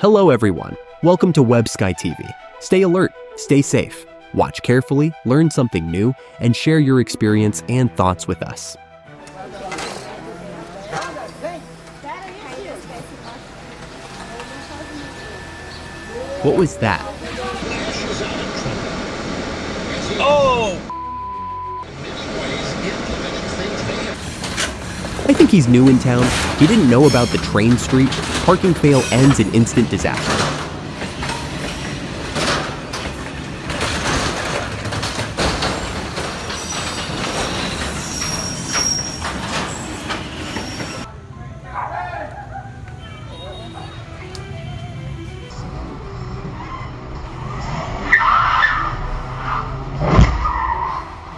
Hello everyone, welcome to WebSky TV. Stay alert, stay safe, watch carefully, learn something new, and share your experience and thoughts with us. What was that? Oh! I think he's new in town. He didn't know about the train street. Parking fail ends in instant disaster.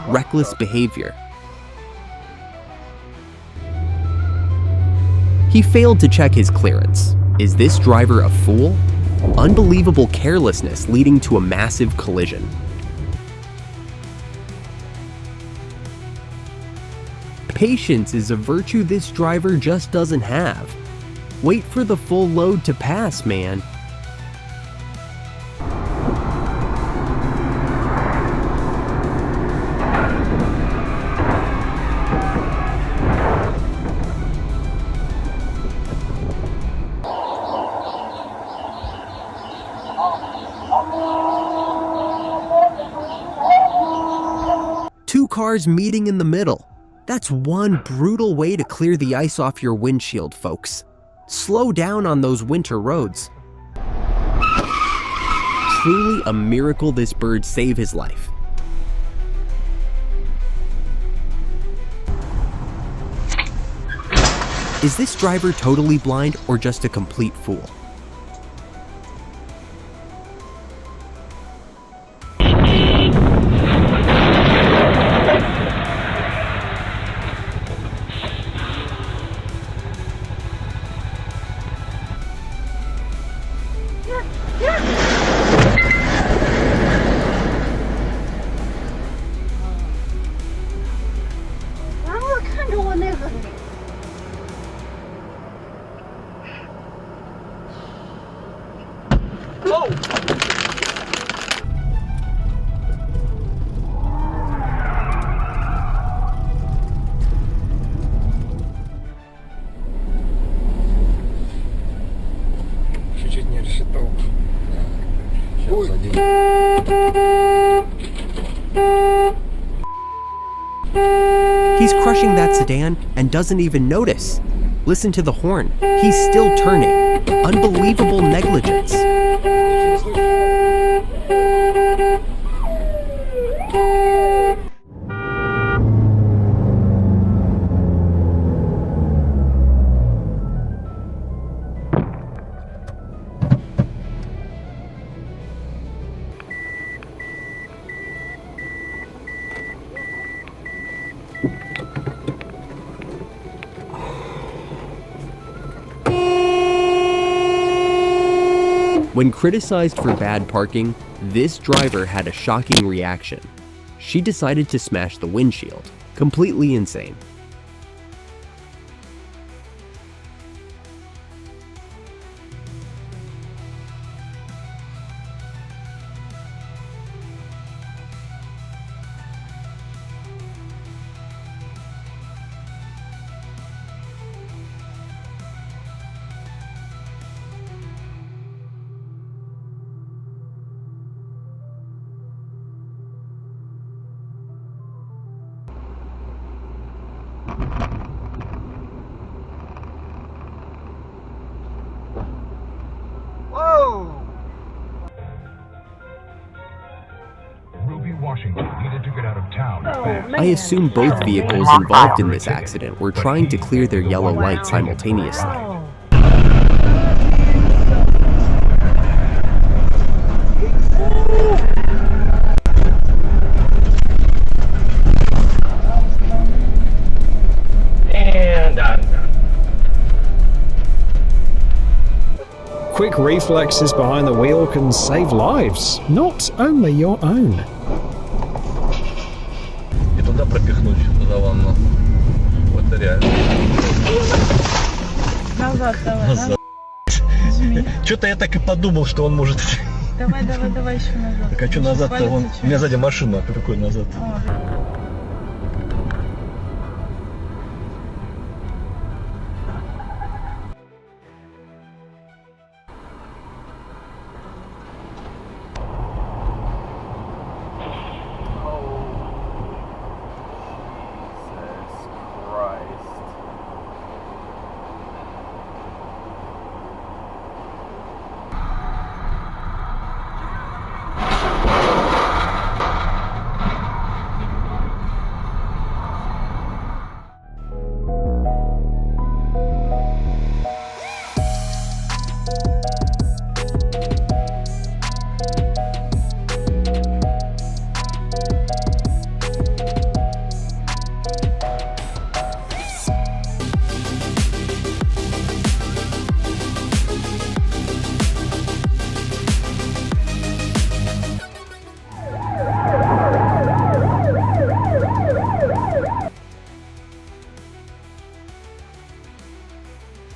Reckless behavior. He failed to check his clearance. Is this driver a fool? Unbelievable carelessness leading to a massive collision. Patience is a virtue this driver just doesn't have. Wait for the full load to pass, man. Two cars meeting in the middle. That's one brutal way to clear the ice off your windshield, folks. Slow down on those winter roads. Truly a miracle this bird saved his life. Is this driver totally blind or just a complete fool? He's crushing that sedan and doesn't even notice. Listen to the horn. He's still turning. Unbelievable negligence. When criticized for bad parking, this driver had a shocking reaction. She decided to smash the windshield. Completely insane. I assume both vehicles involved in this accident were trying to clear their yellow light simultaneously. Quick reflexes behind the wheel can save lives, not only your own. Пропихнуть туда ванну. Вот это реально. Назад давай. Назад. Извини. что-то я так и подумал, что он может... Давай еще назад. Так а что назад-то? Палец У зачем? меня сзади машина. Какой назад?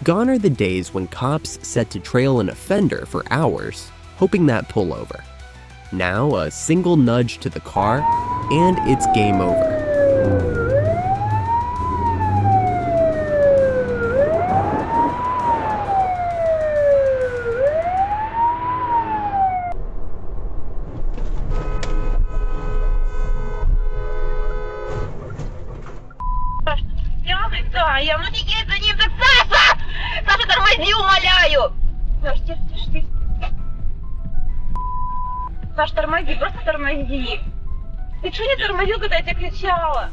Gone are the days when cops set to trail an offender for hours, hoping that pull over. Now, a single nudge to the car, and it's game over. Я, ну не едь за ним, так Саша! Саша, тормози, умоляю! Саш, тише. Саш, тормози, просто тормози. Ты что не тормозил, когда я тебе кричала?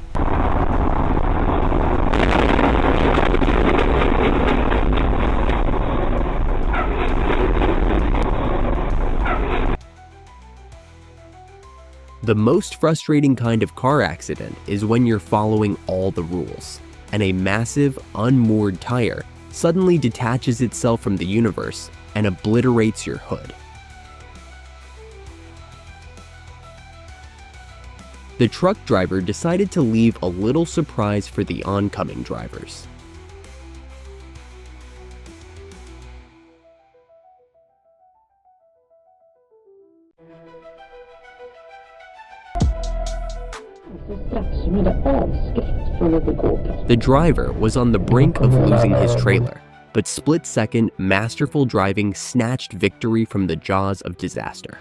The most frustrating kind of car accident is when you're following all the rules, and a massive, unmoored tire suddenly detaches itself from the universe and obliterates your hood. The truck driver decided to leave a little surprise for the oncoming drivers. The driver was on the brink of losing his trailer, but split-second, masterful driving snatched victory from the jaws of disaster.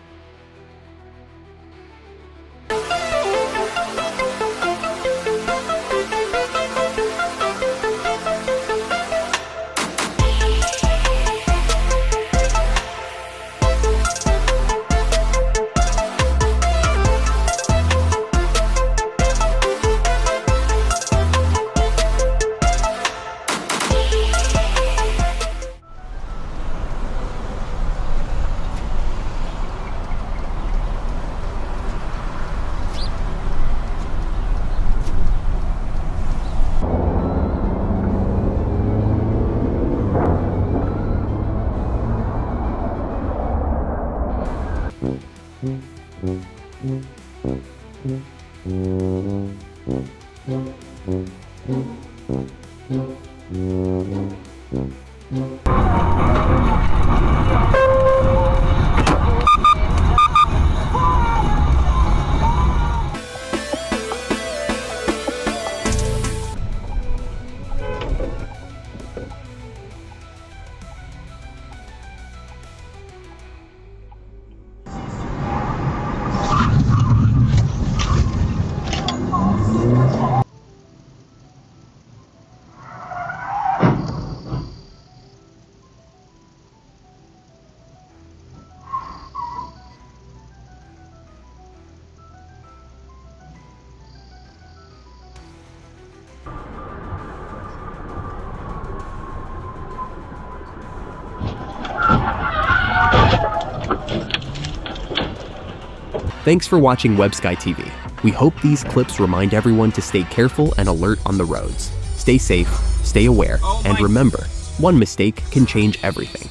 Thanks for watching WebSky TV. We hope these clips remind everyone to stay careful and alert on the roads. Stay safe, stay aware, and remember, one mistake can change everything.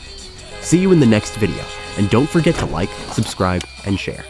See you in the next video, and don't forget to like, subscribe, and share.